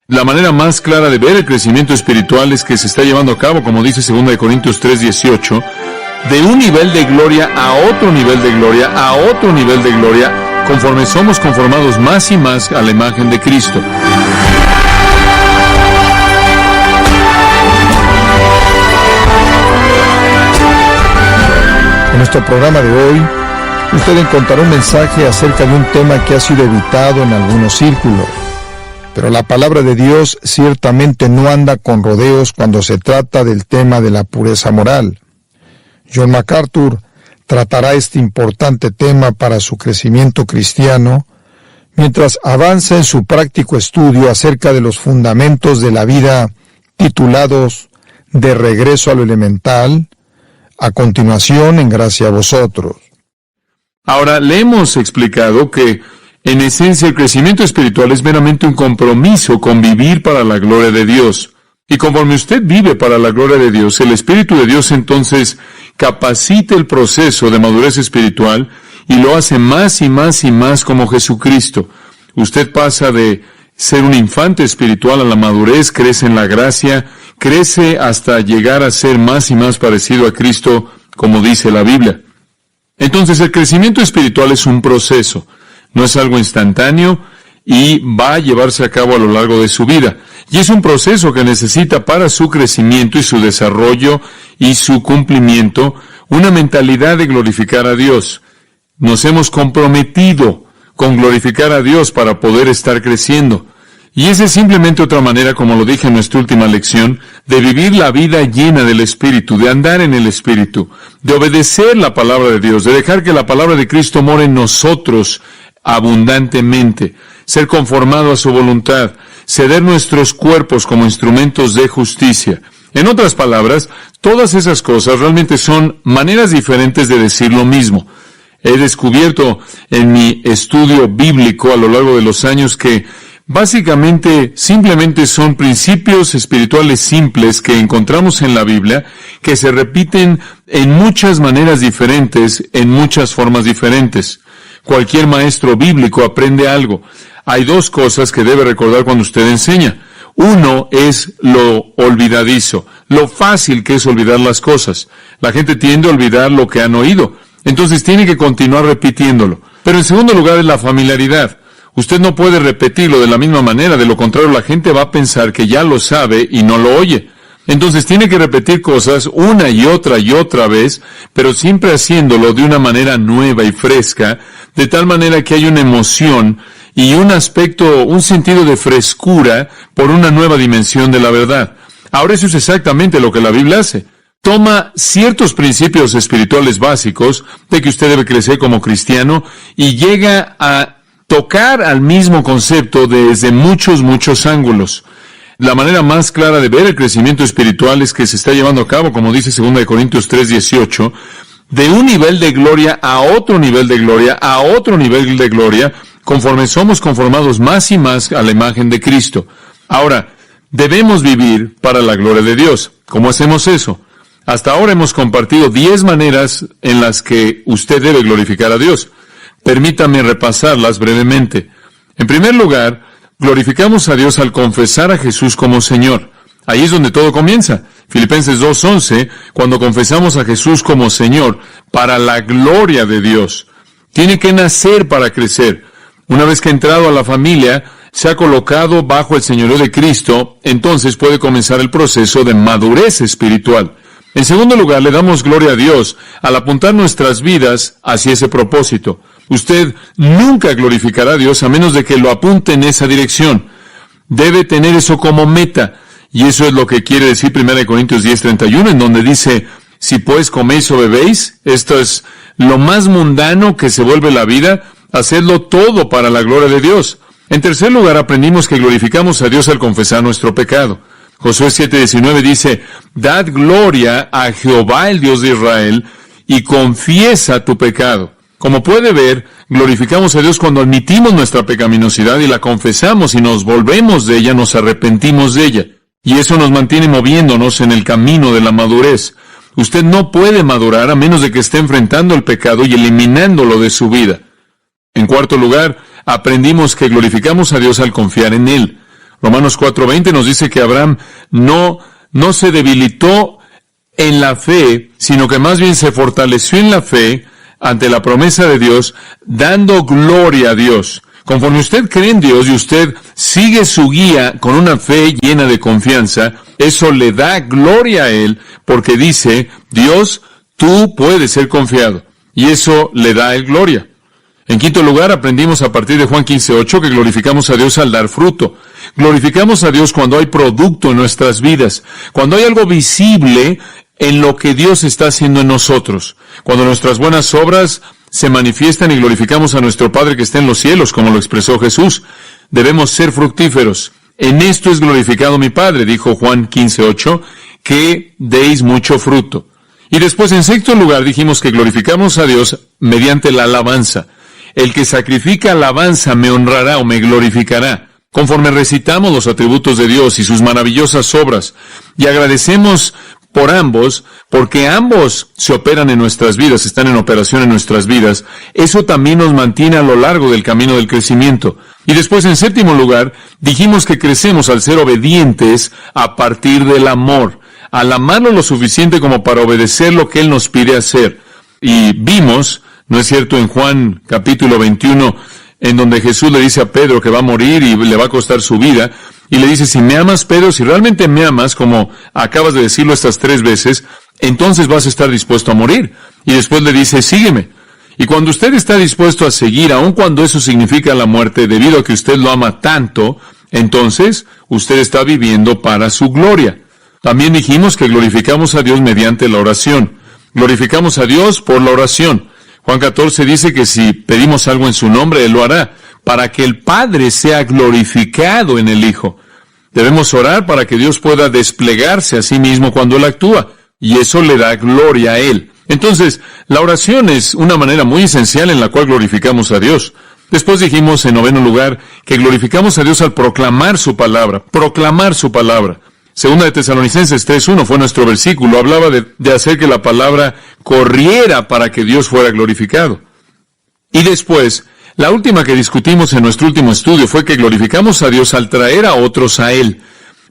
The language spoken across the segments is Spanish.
La manera más clara de ver el crecimiento espiritual es que se está llevando a cabo, como dice 2 Corintios 3:18, de un nivel de gloria a otro nivel de gloria, a otro nivel de gloria, conforme somos conformados más y más a la imagen de Cristo. En nuestro programa de hoy, usted encontrará un mensaje acerca de un tema que ha sido evitado en algunos círculos. Pero la palabra de Dios ciertamente no anda con rodeos cuando se trata del tema de la pureza moral. John MacArthur tratará este importante tema para su crecimiento cristiano, mientras avanza en su práctico estudio acerca de los fundamentos de la vida titulados De regreso a lo elemental, a continuación en Gracia a vosotros. Ahora, le hemos explicado que, en esencia, el crecimiento espiritual es meramente un compromiso con vivir para la gloria de Dios. Y conforme usted vive para la gloria de Dios, el Espíritu de Dios entonces capacita el proceso de madurez espiritual y lo hace más y más y más como Jesucristo. Usted pasa de ser un infante espiritual a la madurez, crece en la gracia, crece hasta llegar a ser más y más parecido a Cristo, como dice la Biblia. Entonces, el crecimiento espiritual es un proceso, no es algo instantáneo y va a llevarse a cabo a lo largo de su vida. Y es un proceso que necesita para su crecimiento y su desarrollo y su cumplimiento una mentalidad de glorificar a Dios. Nos hemos comprometido con glorificar a Dios para poder estar creciendo. Y esa es simplemente otra manera, como lo dije en nuestra última lección, de vivir la vida llena del Espíritu, de andar en el Espíritu, de obedecer la palabra de Dios, de dejar que la palabra de Cristo more en nosotros abundantemente, ser conformado a su voluntad, ceder nuestros cuerpos como instrumentos de justicia. En otras palabras, todas esas cosas realmente son maneras diferentes de decir lo mismo. He descubierto en mi estudio bíblico a lo largo de los años que básicamente, simplemente son principios espirituales simples que encontramos en la Biblia, que se repiten en muchas maneras diferentes, en muchas formas diferentes. Cualquier maestro bíblico aprende algo. Hay dos cosas que debe recordar cuando usted enseña. Uno es lo olvidadizo, lo fácil que es olvidar las cosas. La gente tiende a olvidar lo que han oído, entonces tiene que continuar repitiéndolo. Pero en segundo lugar es la familiaridad. Usted no puede repetirlo de la misma manera, de lo contrario la gente va a pensar que ya lo sabe y no lo oye. Entonces tiene que repetir cosas una y otra vez, pero siempre haciéndolo de una manera nueva y fresca, de tal manera que hay una emoción y un aspecto, un sentido de frescura por una nueva dimensión de la verdad. Ahora eso es exactamente lo que la Biblia hace. Toma ciertos principios espirituales básicos de que usted debe crecer como cristiano y llega a tocar al mismo concepto desde muchos ángulos. La manera más clara de ver el crecimiento espiritual es que se está llevando a cabo, como dice 2 Corintios 3:18, de un nivel de gloria a otro nivel de gloria, a otro nivel de gloria, conforme somos conformados más y más a la imagen de Cristo. Ahora, debemos vivir para la gloria de Dios. ¿Cómo hacemos eso? Hasta ahora hemos compartido 10 maneras en las que usted debe glorificar a Dios. Permítame repasarlas brevemente. En primer lugar, glorificamos a Dios al confesar a Jesús como Señor. Ahí es donde todo comienza. Filipenses 2:11, cuando confesamos a Jesús como Señor, para la gloria de Dios. Tiene que nacer para crecer. Una vez que ha entrado a la familia, se ha colocado bajo el señorío de Cristo, entonces puede comenzar el proceso de madurez espiritual. En segundo lugar, le damos gloria a Dios al apuntar nuestras vidas hacia ese propósito. Usted nunca glorificará a Dios a menos de que lo apunte en esa dirección. Debe tener eso como meta. Y eso es lo que quiere decir 1 Corintios 10:31, en donde dice, si pues coméis o bebéis, esto es lo más mundano que se vuelve la vida, hacedlo todo para la gloria de Dios. En tercer lugar, aprendimos que glorificamos a Dios al confesar nuestro pecado. Josué 7:19 dice, dad gloria a Jehová el Dios de Israel y confiesa tu pecado. Como puede ver, glorificamos a Dios cuando admitimos nuestra pecaminosidad y la confesamos y nos volvemos de ella, nos arrepentimos de ella. Y eso nos mantiene moviéndonos en el camino de la madurez. Usted no puede madurar a menos de que esté enfrentando el pecado y eliminándolo de su vida. En cuarto lugar, aprendimos que glorificamos a Dios al confiar en Él. Romanos 4:20 nos dice que Abraham no se debilitó en la fe, sino que más bien se fortaleció en la fe ante la promesa de Dios, dando gloria a Dios. Conforme usted cree en Dios y usted sigue su guía con una fe llena de confianza, eso le da gloria a Él, porque dice, Dios, tú puedes ser confiado. Y eso le da a Él gloria. En quinto lugar, aprendimos a partir de Juan 15:8 que glorificamos a Dios al dar fruto. Glorificamos a Dios cuando hay producto en nuestras vidas, cuando hay algo visible en lo que Dios está haciendo en nosotros, cuando nuestras buenas obras se manifiestan y glorificamos a nuestro Padre que está en los cielos, como lo expresó Jesús. Debemos ser fructíferos. En esto es glorificado mi Padre, dijo Juan 15:8, que deis mucho fruto. Y después, en sexto lugar, dijimos que glorificamos a Dios mediante la alabanza. El que sacrifica alabanza me honrará o me glorificará. Conforme recitamos los atributos de Dios y sus maravillosas obras, y agradecemos por ambos, porque ambos se operan en nuestras vidas, están en operación en nuestras vidas, eso también nos mantiene a lo largo del camino del crecimiento. Y después, en séptimo lugar, dijimos que crecemos al ser obedientes a partir del amor, al amarlo lo suficiente como para obedecer lo que Él nos pide hacer. Y vimos, ¿no es cierto?, en Juan capítulo 21, en donde Jesús le dice a Pedro que va a morir y le va a costar su vida, y le dice, si me amas, Pedro, si realmente me amas, como acabas de decirlo estas 3 veces, entonces vas a estar dispuesto a morir. Y después le dice, sígueme. Y cuando usted está dispuesto a seguir, aun cuando eso significa la muerte, debido a que usted lo ama tanto, entonces usted está viviendo para su gloria. También dijimos que glorificamos a Dios mediante la oración. Glorificamos a Dios por la oración. Juan 14 dice que si pedimos algo en su nombre, Él lo hará, para que el Padre sea glorificado en el Hijo. Debemos orar para que Dios pueda desplegarse a sí mismo cuando Él actúa, y eso le da gloria a Él. Entonces, la oración es una manera muy esencial en la cual glorificamos a Dios. Después dijimos, en noveno lugar, que glorificamos a Dios al proclamar su palabra. Proclamar su palabra. Segunda de Tesalonicenses 3:1 fue nuestro versículo. Hablaba de hacer que la palabra corriera para que Dios fuera glorificado. Y después, la última que discutimos en nuestro último estudio fue que glorificamos a Dios al traer a otros a Él.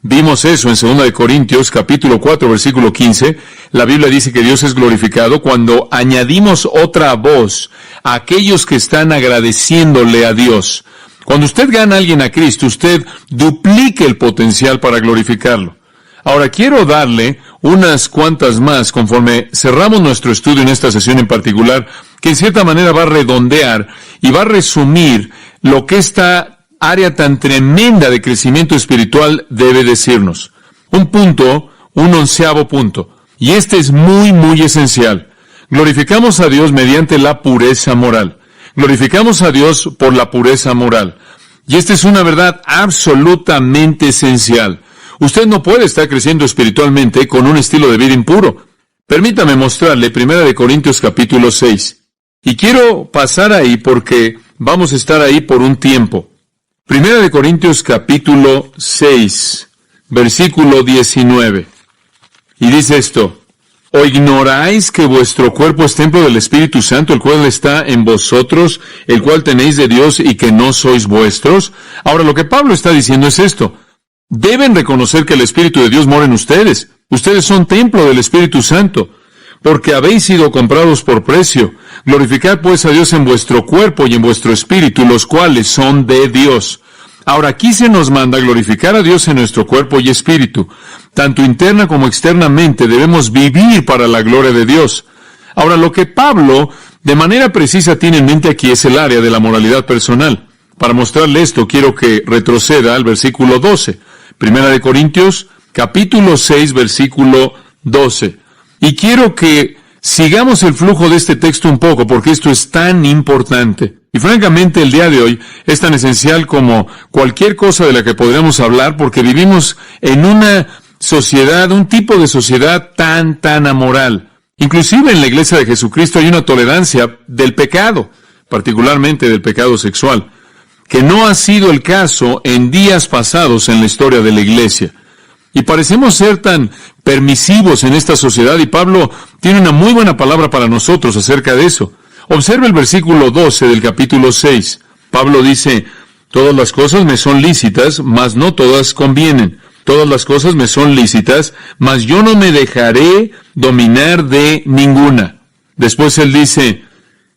Vimos eso en 2 de Corintios, capítulo 4, versículo 15. La Biblia dice que Dios es glorificado cuando añadimos otra voz a aquellos que están agradeciéndole a Dios. Cuando usted gana a alguien a Cristo, usted duplique el potencial para glorificarlo. Ahora, quiero darle unas cuantas más conforme cerramos nuestro estudio en esta sesión en particular, que en cierta manera va a redondear y va a resumir lo que esta área tan tremenda de crecimiento espiritual debe decirnos. Un 11º punto. Y este es muy, muy esencial. Glorificamos a Dios mediante la pureza moral. Glorificamos a Dios por la pureza moral. Y esta es una verdad absolutamente esencial. Usted no puede estar creciendo espiritualmente con un estilo de vida impuro. Permítame mostrarle 1 de Corintios capítulo 6. Y quiero pasar ahí porque vamos a estar ahí por un tiempo. 1 de Corintios capítulo 6, versículo 19. Y dice esto: ¿O ignoráis que vuestro cuerpo es templo del Espíritu Santo, el cual está en vosotros, el cual tenéis de Dios y que no sois vuestros? Ahora, lo que Pablo está diciendo es esto. Deben reconocer que el Espíritu de Dios mora en ustedes. Ustedes son templo del Espíritu Santo, porque habéis sido comprados por precio. Glorificad pues a Dios en vuestro cuerpo y en vuestro espíritu, los cuales son de Dios. Ahora, aquí se nos manda glorificar a Dios en nuestro cuerpo y espíritu. Tanto interna como externamente debemos vivir para la gloria de Dios. Ahora, lo que Pablo de manera precisa tiene en mente aquí es el área de la moralidad personal. Para mostrarle esto, quiero que retroceda al versículo 12. 1 de Corintios, capítulo 6, versículo 12. Y quiero que sigamos el flujo de este texto un poco, porque esto es tan importante. Y francamente, el día de hoy es tan esencial como cualquier cosa de la que podríamos hablar, porque vivimos en una sociedad, un tipo de sociedad tan amoral. Inclusive en la Iglesia de Jesucristo hay una tolerancia del pecado, particularmente del pecado sexual, que no ha sido el caso en días pasados en la historia de la Iglesia. Y parecemos ser tan permisivos en esta sociedad, y Pablo tiene una muy buena palabra para nosotros acerca de eso. Observe el versículo 12 del capítulo 6. Pablo dice: Todas las cosas me son lícitas, mas no todas convienen. Todas las cosas me son lícitas, mas yo no me dejaré dominar de ninguna. Después él dice,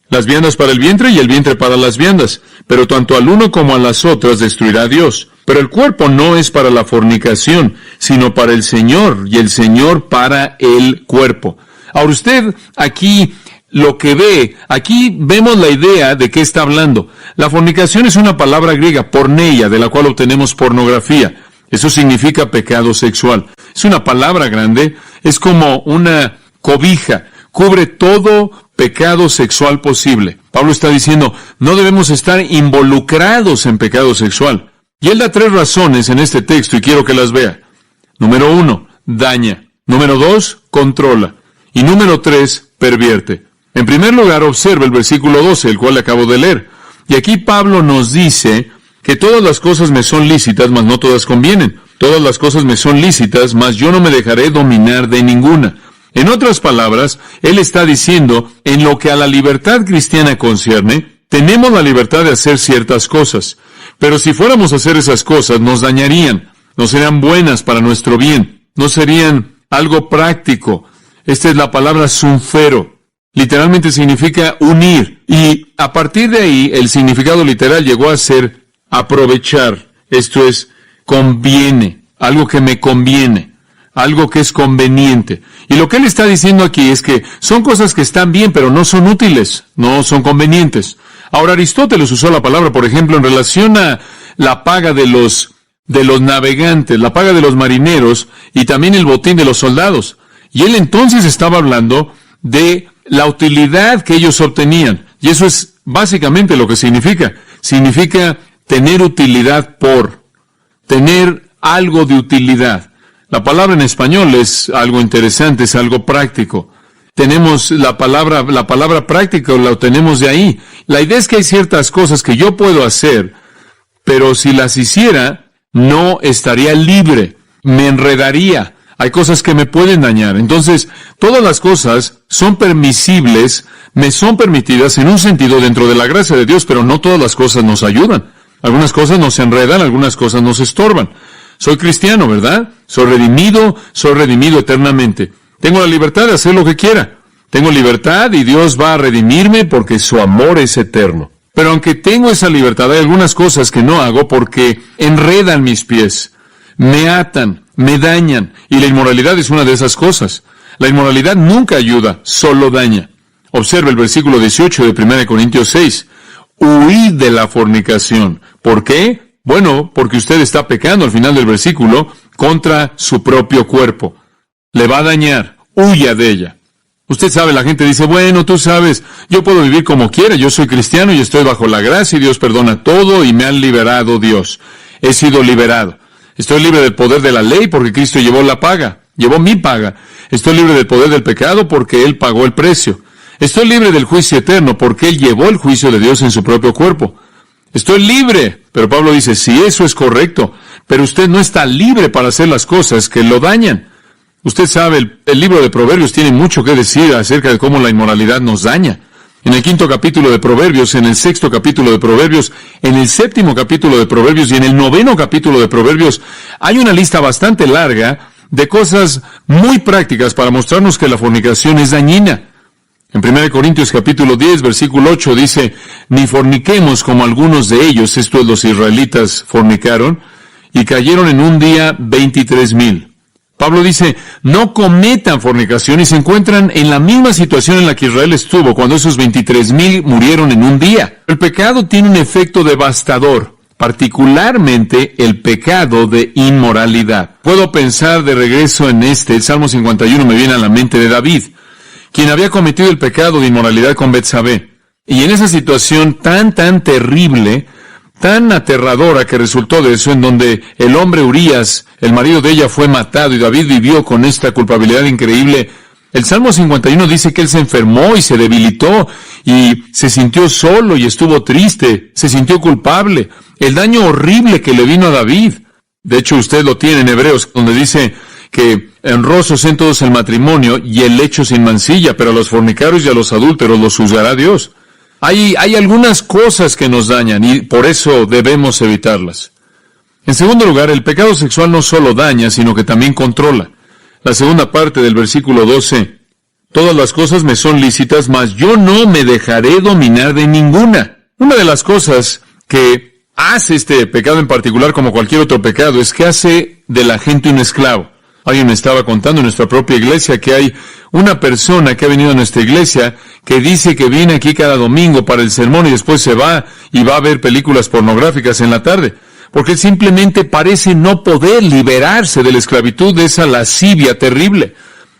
las viandas para el vientre y el vientre para las viandas, pero tanto al uno como a las otras destruirá Dios. Pero el cuerpo no es para la fornicación, sino para el Señor, y el Señor para el cuerpo. Ahora usted aquí lo que ve, aquí vemos la idea de qué está hablando. La fornicación es una palabra griega, porneia, de la cual obtenemos pornografía. Eso significa pecado sexual. Es una palabra grande, es como una cobija, cubre todo pecado sexual posible. Pablo está diciendo, no debemos estar involucrados en pecado sexual. Y él da 3 razones en este texto y quiero que las vea. Número 1, daña. Número 2, controla. Y número 3, pervierte. En primer lugar, observa el versículo 12, el cual le acabo de leer. Y aquí Pablo nos dice que todas las cosas me son lícitas, mas no todas convienen. Todas las cosas me son lícitas, mas yo no me dejaré dominar de ninguna. En otras palabras, él está diciendo, en lo que a la libertad cristiana concierne, tenemos la libertad de hacer ciertas cosas. Pero si fuéramos a hacer esas cosas, nos dañarían, no serían buenas para nuestro bien, no serían algo práctico. Esta es la palabra sunfero. Literalmente significa unir. Y a partir de ahí, el significado literal llegó a ser aprovechar. Esto es, conviene, algo que me conviene, algo que es conveniente. Y lo que él está diciendo aquí es que son cosas que están bien, pero no son útiles, no son convenientes. Ahora, Aristóteles usó la palabra, por ejemplo, en relación a la paga de los navegantes, la paga de los marineros y también el botín de los soldados. Y él entonces estaba hablando de la utilidad que ellos obtenían. Y eso es básicamente lo que significa. Significa tener utilidad por, tener algo de utilidad. La palabra en español es algo interesante, es algo práctico. Tenemos la palabra práctica, la obtenemos de ahí. La idea es que hay ciertas cosas que yo puedo hacer, pero si las hiciera, no estaría libre, me enredaría. Hay cosas que me pueden dañar. Entonces, todas las cosas son permisibles, me son permitidas en un sentido dentro de la gracia de Dios, pero no todas las cosas nos ayudan. Algunas cosas nos enredan, algunas cosas nos estorban. Soy cristiano, ¿verdad? Soy redimido eternamente. Tengo la libertad de hacer lo que quiera. Tengo libertad y Dios va a redimirme porque su amor es eterno. Pero aunque tengo esa libertad, hay algunas cosas que no hago porque enredan mis pies, me atan, me dañan, y la inmoralidad es una de esas cosas. La inmoralidad nunca ayuda, solo daña. Observe el versículo 18 de 1 Corintios 6. Huid de la fornicación. ¿Por qué? Bueno, porque usted está pecando al final del versículo contra su propio cuerpo. Le va a dañar, huya de ella. Usted sabe, la gente dice, bueno, tú sabes, yo puedo vivir como quiera, yo soy cristiano y estoy bajo la gracia y Dios perdona todo y me han liberado Dios. He sido liberado. Estoy libre del poder de la ley porque Cristo llevó la paga, llevó mi paga. Estoy libre del poder del pecado porque Él pagó el precio. Estoy libre del juicio eterno porque Él llevó el juicio de Dios en su propio cuerpo. Estoy libre, pero Pablo dice, sí, eso es correcto, pero usted no está libre para hacer las cosas que lo dañan. Usted sabe, el libro de Proverbios tiene mucho que decir acerca de cómo la inmoralidad nos daña. En el 5º capítulo de Proverbios, en el 6º capítulo de Proverbios, en el 7º capítulo de Proverbios y en el 9º capítulo de Proverbios, hay una lista bastante larga de cosas muy prácticas para mostrarnos que la fornicación es dañina. En 1 Corintios capítulo 10, versículo 8 dice, ni forniquemos como algunos de ellos, esto es, los israelitas fornicaron, y cayeron en un día 23,000. Pablo dice, no cometan fornicación y se encuentran en la misma situación en la que Israel estuvo cuando esos 23,000 murieron en un día. El pecado tiene un efecto devastador, particularmente el pecado de inmoralidad. Puedo pensar de regreso en el Salmo 51 me viene a la mente de David, quien había cometido el pecado de inmoralidad con Betsabé. Y en esa situación tan terrible, tan aterradora que resultó de eso, en donde el hombre Urías, el marido de ella, fue matado y David vivió con esta culpabilidad increíble. El Salmo 51 dice que él se enfermó y se debilitó y se sintió solo y estuvo triste, se sintió culpable. El daño horrible que le vino a David. De hecho, usted lo tiene en Hebreos, donde dice que honrosos en todos el matrimonio y el lecho sin mancilla, pero a los fornicarios y a los adúlteros los juzgará Dios. Hay algunas cosas que nos dañan y por eso debemos evitarlas. En segundo lugar, el pecado sexual no solo daña, sino que también controla. La segunda parte del versículo 12. Todas las cosas me son lícitas, mas yo no me dejaré dominar de ninguna. Una de las cosas que hace este pecado en particular, como cualquier otro pecado, es que hace de la gente un esclavo. Alguien me estaba contando en nuestra propia iglesia que hay una persona que ha venido a nuestra iglesia que dice que viene aquí cada domingo para el sermón y después se va y va a ver películas pornográficas en la tarde, porque simplemente parece no poder liberarse de la esclavitud de esa lascivia terrible.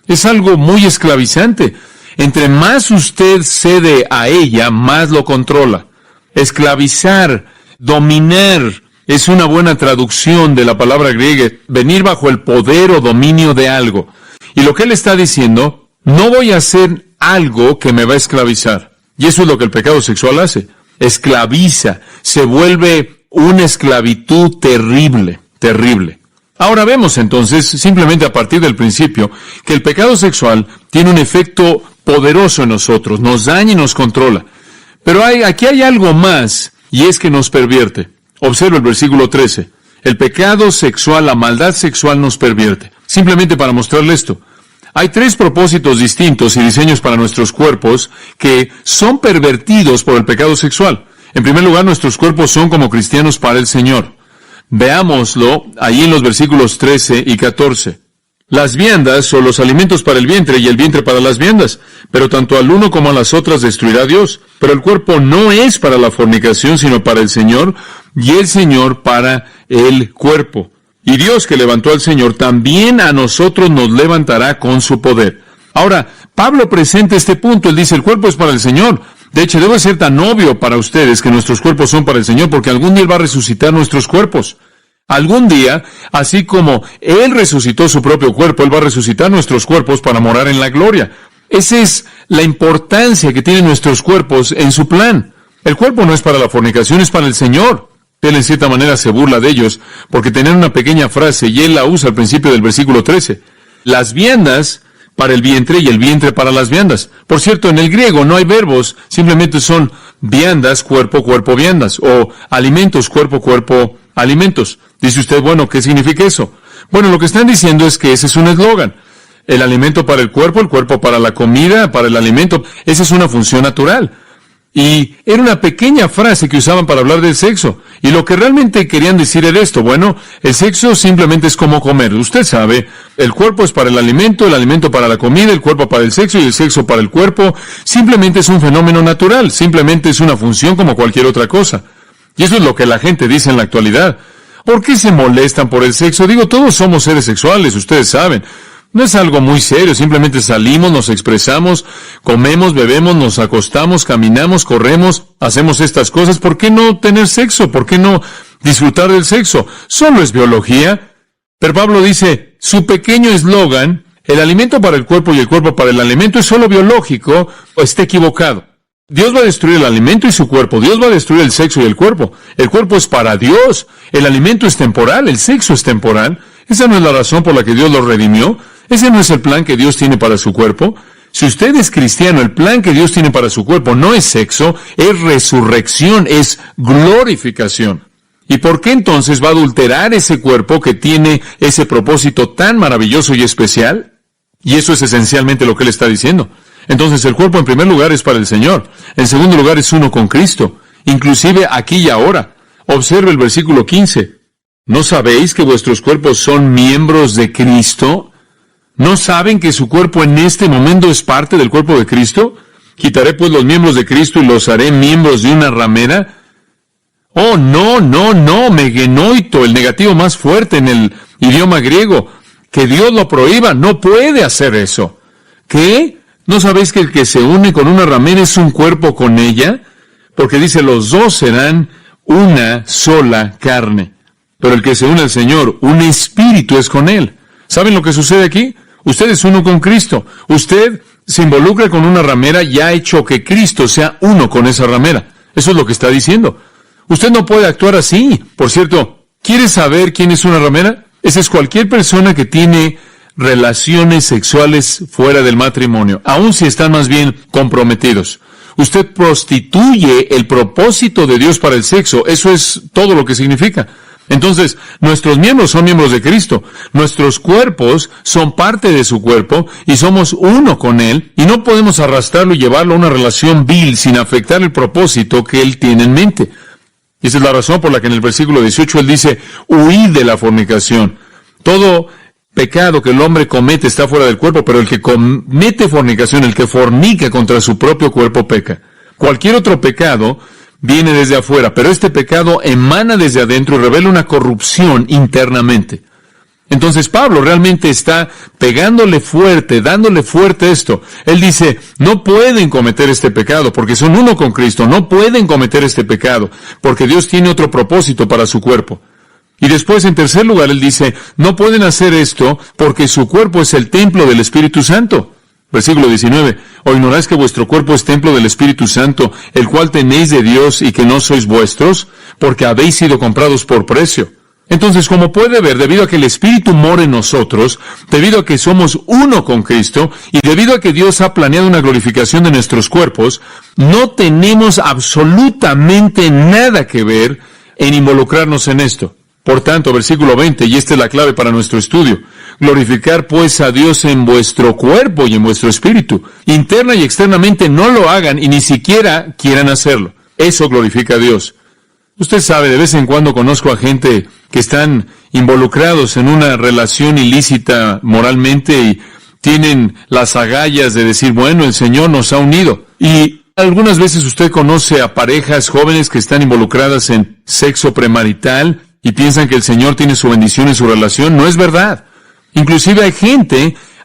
Es algo muy esclavizante. Entre más usted cede a ella, más lo controla. Esclavizar, dominar, es una buena traducción de la palabra griega, venir bajo el poder o dominio de algo. Y lo que él está diciendo, no voy a hacer algo que me va a esclavizar. Y eso es lo que el pecado sexual hace. Esclaviza, se vuelve una esclavitud terrible, terrible. Ahora vemos entonces, simplemente a partir del principio, que el pecado sexual tiene un efecto poderoso en nosotros, nos daña y nos controla. Pero aquí hay algo más, y es que nos pervierte. Observa el versículo 13. El pecado sexual, la maldad sexual nos pervierte. Simplemente para mostrarle esto. Hay tres propósitos distintos y diseños para nuestros cuerpos que son pervertidos por el pecado sexual. En primer lugar, nuestros cuerpos son como cristianos para el Señor. Veámoslo ahí en los versículos 13 y 14. Las viandas son los alimentos para el vientre y el vientre para las viandas, pero tanto al uno como a las otras destruirá Dios. Pero el cuerpo no es para la fornicación, sino para el Señor, y el Señor para el cuerpo. Y Dios que levantó al Señor, también a nosotros nos levantará con su poder. Ahora, Pablo presenta este punto, él dice, el cuerpo es para el Señor. De hecho, debe ser tan obvio para ustedes que nuestros cuerpos son para el Señor, porque algún día Él va a resucitar nuestros cuerpos. Algún día, así como Él resucitó su propio cuerpo, Él va a resucitar nuestros cuerpos para morar en la gloria. Esa es la importancia que tienen nuestros cuerpos en su plan. El cuerpo no es para la fornicación, es para el Señor. Él en cierta manera se burla de ellos, porque tenían una pequeña frase, y Él la usa al principio del versículo 13. Las viandas para el vientre y el vientre para las viandas. Por cierto, en el griego no hay verbos, simplemente son viandas, cuerpo, cuerpo, viandas, o alimentos, cuerpo, cuerpo, alimentos. Dice usted, bueno, ¿qué significa eso? Bueno, lo que están diciendo es que ese es un eslogan. El alimento para el cuerpo para la comida, para el alimento. Esa es una función natural. Y era una pequeña frase que usaban para hablar del sexo. Y lo que realmente querían decir era esto. Bueno, el sexo simplemente es como comer. Usted sabe, el cuerpo es para el alimento para la comida, el cuerpo para el sexo y el sexo para el cuerpo. Simplemente es un fenómeno natural. Simplemente es una función como cualquier otra cosa. Y eso es lo que la gente dice en la actualidad. ¿Por qué se molestan por el sexo? Digo, todos somos seres sexuales, ustedes saben. No es algo muy serio, simplemente salimos, nos expresamos, comemos, bebemos, nos acostamos, caminamos, corremos, hacemos estas cosas. ¿Por qué no tener sexo? ¿Por qué no disfrutar del sexo? Solo es biología. Pero Pablo dice, su pequeño eslogan, el alimento para el cuerpo y el cuerpo para el alimento es solo biológico, o está equivocado. Dios va a destruir el alimento y su cuerpo. Dios va a destruir el sexo y el cuerpo. El cuerpo es para Dios. El alimento es temporal. El sexo es temporal. Esa no es la razón por la que Dios lo redimió. Ese no es el plan que Dios tiene para su cuerpo. Si usted es cristiano, el plan que Dios tiene para su cuerpo no es sexo, es resurrección, es glorificación. ¿Y por qué entonces va a adulterar ese cuerpo que tiene ese propósito tan maravilloso y especial? Y eso es esencialmente lo que él está diciendo. Entonces el cuerpo en primer lugar es para el Señor. En segundo lugar es uno con Cristo. Inclusive aquí y ahora. Observe el versículo 15. ¿No sabéis que vuestros cuerpos son miembros de Cristo? ¿No saben que su cuerpo en este momento es parte del cuerpo de Cristo? ¿Quitaré pues los miembros de Cristo y los haré miembros de una ramera? Oh, no, megenoito, el negativo más fuerte en el idioma griego. Que Dios lo prohíba, no puede hacer eso. ¿Qué? ¿No sabéis que el que se une con una ramera es un cuerpo con ella? Porque dice, los dos serán una sola carne. Pero el que se une al Señor, un espíritu es con Él. ¿Saben lo que sucede aquí? Usted es uno con Cristo. Usted se involucra con una ramera y ha hecho que Cristo sea uno con esa ramera. Eso es lo que está diciendo. Usted no puede actuar así. Por cierto, ¿quiere saber quién es una ramera? Esa es cualquier persona que tiene relaciones sexuales fuera del matrimonio, aun si están más bien comprometidos. Usted prostituye el propósito de Dios para el sexo. Eso es todo lo que significa. Entonces, nuestros miembros son miembros de Cristo. Nuestros cuerpos son parte de su cuerpo y somos uno con Él, y no podemos arrastrarlo y llevarlo a una relación vil sin afectar el propósito que Él tiene en mente. Y esa es la razón por la que en el versículo 18 Él dice, huid de la fornicación. Todo pecado que el hombre comete está fuera del cuerpo, pero el que comete fornicación, el que fornica contra su propio cuerpo, peca. Cualquier otro pecado viene desde afuera, pero este pecado emana desde adentro y revela una corrupción internamente. Entonces Pablo realmente está pegándole fuerte, dándole fuerte esto. Él dice, no pueden cometer este pecado porque son uno con Cristo, no pueden cometer este pecado porque Dios tiene otro propósito para su cuerpo. Y después, en tercer lugar, él dice, no pueden hacer esto porque su cuerpo es el templo del Espíritu Santo. Versículo 19, ¿o ignoráis que vuestro cuerpo es templo del Espíritu Santo, el cual tenéis de Dios y que no sois vuestros, porque habéis sido comprados por precio? Entonces, como puede ver, debido a que el Espíritu mora en nosotros, debido a que somos uno con Cristo, y debido a que Dios ha planeado una glorificación de nuestros cuerpos, no tenemos absolutamente nada que ver en involucrarnos en esto. Por tanto, versículo 20, y esta es la clave para nuestro estudio, glorificar pues a Dios en vuestro cuerpo y en vuestro espíritu. Interna y externamente no lo hagan y ni siquiera quieran hacerlo. Eso glorifica a Dios. Usted sabe, de vez en cuando conozco a gente que están involucrados en una relación ilícita moralmente y tienen las agallas de decir, bueno, el Señor nos ha unido. Y algunas veces usted conoce a parejas jóvenes que están involucradas en sexo premarital y piensan que el Señor tiene su bendición en su relación. No es verdad. Inclusive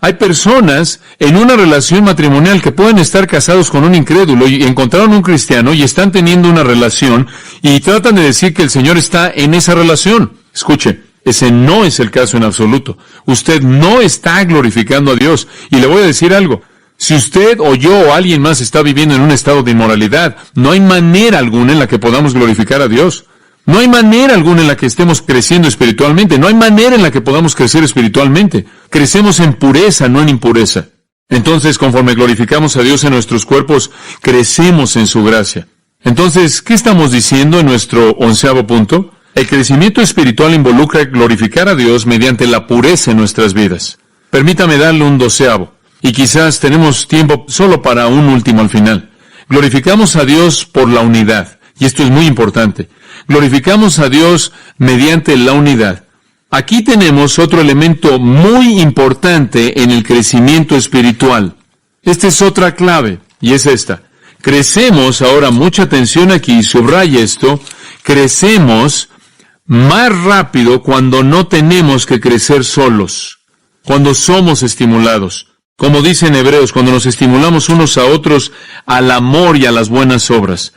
hay personas en una relación matrimonial que pueden estar casados con un incrédulo y encontraron un cristiano y están teniendo una relación y tratan de decir que el Señor está en esa relación. Escuche, ese no es el caso en absoluto. Usted no está glorificando a Dios. Y le voy a decir algo. Si usted o yo o alguien más está viviendo en un estado de inmoralidad, no hay manera alguna en la que podamos glorificar a Dios. No hay manera alguna en la que estemos creciendo espiritualmente. No hay manera en la que podamos crecer espiritualmente. Crecemos en pureza, no en impureza. Entonces, conforme glorificamos a Dios en nuestros cuerpos, crecemos en su gracia. Entonces, ¿qué estamos diciendo en nuestro 11º punto? El crecimiento espiritual involucra glorificar a Dios mediante la pureza en nuestras vidas. Permítame darle un 12º. Y quizás tenemos tiempo solo para un último al final. Glorificamos a Dios por la unidad. Y esto es muy importante. Glorificamos a Dios mediante la unidad. Aquí tenemos otro elemento muy importante en el crecimiento espiritual. Esta es otra clave, y es esta. Crecemos, ahora mucha atención aquí, subraya esto, crecemos más rápido cuando no tenemos que crecer solos, cuando somos estimulados. Como dice en Hebreos, cuando nos estimulamos unos a otros al amor y a las buenas obras.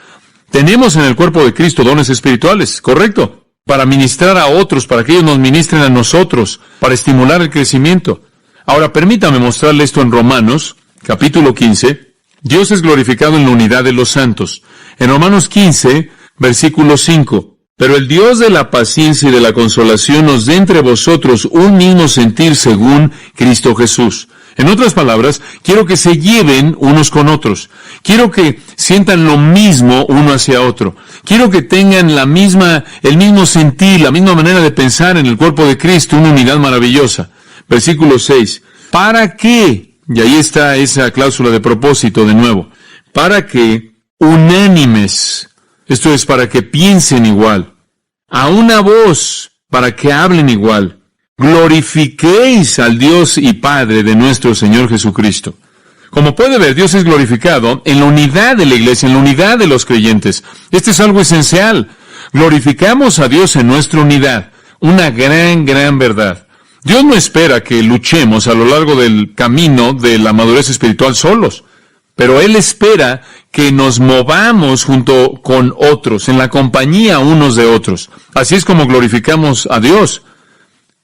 Tenemos en el cuerpo de Cristo dones espirituales, ¿correcto? Para ministrar a otros, para que ellos nos ministren a nosotros, para estimular el crecimiento. Ahora, permítame mostrarle esto en Romanos, capítulo 15. Dios es glorificado en la unidad de los santos. En Romanos 15, versículo 5. Pero el Dios de la paciencia y de la consolación nos dé entre vosotros un mismo sentir según Cristo Jesús. En otras palabras, quiero que se lleven unos con otros. Quiero que sientan lo mismo uno hacia otro. Quiero que tengan el mismo sentir, la misma manera de pensar en el cuerpo de Cristo, una unidad maravillosa. Versículo 6. ¿Para qué? Y ahí está esa cláusula de propósito de nuevo. Para que unánimes, esto es para que piensen igual, a una voz, para que hablen igual. Glorifiquéis al Dios y Padre de nuestro Señor Jesucristo. Como puede ver, Dios es glorificado en la unidad de la iglesia, en la unidad de los creyentes. Este es algo esencial. Glorificamos a Dios en nuestra unidad. Una gran verdad. Dios no espera que luchemos a lo largo del camino de la madurez espiritual solos, pero Él espera que nos movamos junto con otros, en la compañía unos de otros. Así es como glorificamos a Dios.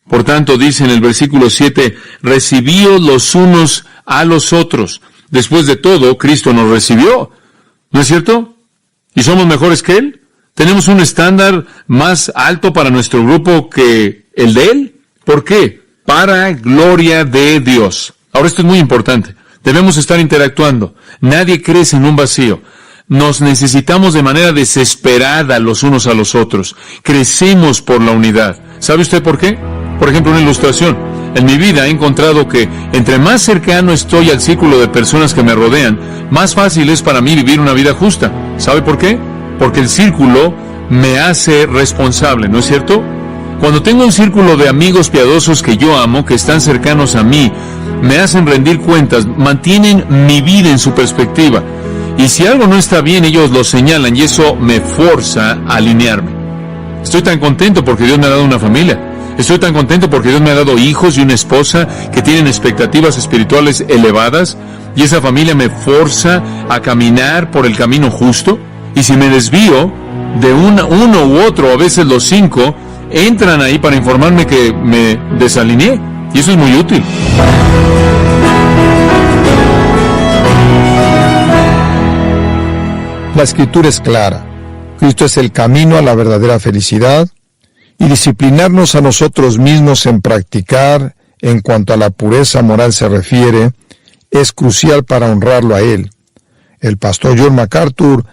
Por tanto, dice en el versículo 7, recibíos los unos a los otros. Después de todo, Cristo nos recibió. ¿No es cierto? ¿Y somos mejores que Él? ¿Tenemos un estándar más alto para nuestro grupo que el de Él? ¿Por qué? Para gloria de Dios. Ahora esto es muy importante. Debemos estar interactuando. Nadie crece en un vacío. nos necesitamos de manera desesperada los unos a los otros. Crecemos por la unidad. ¿Sabe usted por qué? Por ejemplo, una ilustración. En mi vida he encontrado que entre más cercano estoy al círculo de personas que me rodean, más fácil es para mí vivir una vida justa. ¿Sabe por qué? Porque el círculo me hace responsable, ¿no es cierto? Cuando tengo un círculo de amigos piadosos que yo amo, que están cercanos a mí, me hacen rendir cuentas, mantienen mi vida en su perspectiva. Y si algo no está bien, ellos lo señalan y eso me forza a alinearme. Estoy tan contento porque Dios me ha dado una familia. Estoy tan contento porque Dios me ha dado hijos y una esposa que tienen expectativas espirituales elevadas, y esa familia me forza a caminar por el camino justo. Y si me desvío de uno u otro, a veces los 5, entran ahí para informarme que me desalineé. Y eso es muy útil. La Escritura es clara. Cristo es el camino a la verdadera felicidad, y disciplinarnos a nosotros mismos en practicar, en cuanto a la pureza moral se refiere, es crucial para honrarlo a Él. El pastor John MacArthur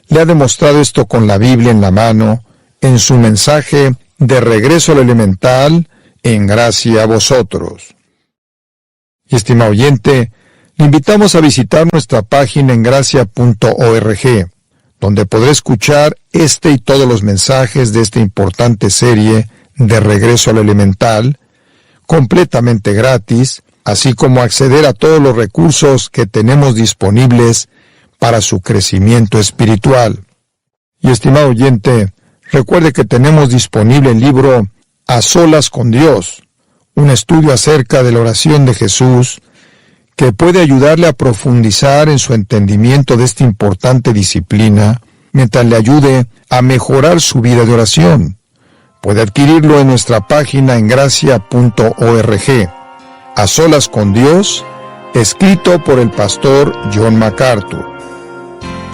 le ha demostrado esto con la Biblia en la mano, en su mensaje de regreso al elemental, en gracia a vosotros. Y estimado oyente, le invitamos a visitar nuestra página en gracia.org, donde podrá escuchar este y todos los mensajes de esta importante serie de regreso al elemental, completamente gratis, así como acceder a todos los recursos que tenemos disponibles para su crecimiento espiritual. Y estimado oyente, recuerde que tenemos disponible el libro A Solas con Dios, un estudio acerca de la oración de Jesús, que puede ayudarle a profundizar en su entendimiento de esta importante disciplina, mientras le ayude a mejorar su vida de oración. Puede adquirirlo en nuestra página en gracia.org. A Solas con Dios, escrito por el pastor John MacArthur.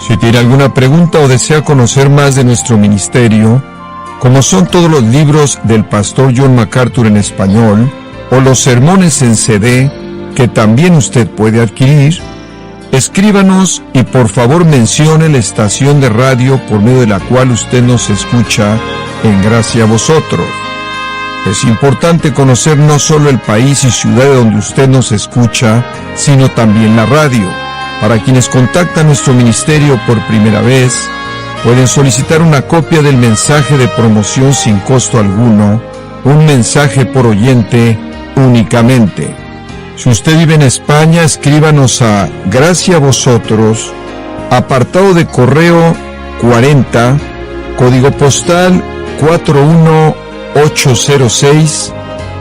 Si tiene alguna pregunta o desea conocer más de nuestro ministerio, como son todos los libros del pastor John MacArthur en español, o los sermones en CD, que también usted puede adquirir, escríbanos y por favor mencione la estación de radio por medio de la cual usted nos escucha en Gracia a Vosotros. Es importante conocer no solo el país y ciudad de donde usted nos escucha, sino también la radio. Para quienes contactan nuestro ministerio por primera vez, pueden solicitar una copia del mensaje de promoción sin costo alguno, un mensaje por oyente únicamente. Si usted vive en España, escríbanos a Gracia a Vosotros, apartado de correo 40, código postal 41806,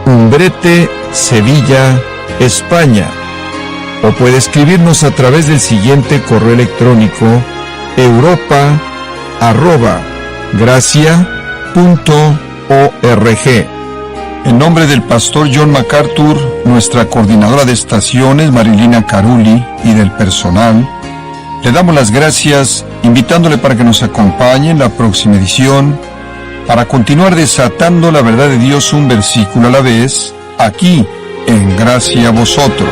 Umbrete, Sevilla, España. O puede escribirnos a través del siguiente correo electrónico: europa@gracia.org. En nombre del pastor John MacArthur, nuestra coordinadora de estaciones, Marilina Carulli, y del personal, le damos las gracias, invitándole para que nos acompañe en la próxima edición, para continuar desatando la verdad de Dios un versículo a la vez, aquí en Gracia a Vosotros.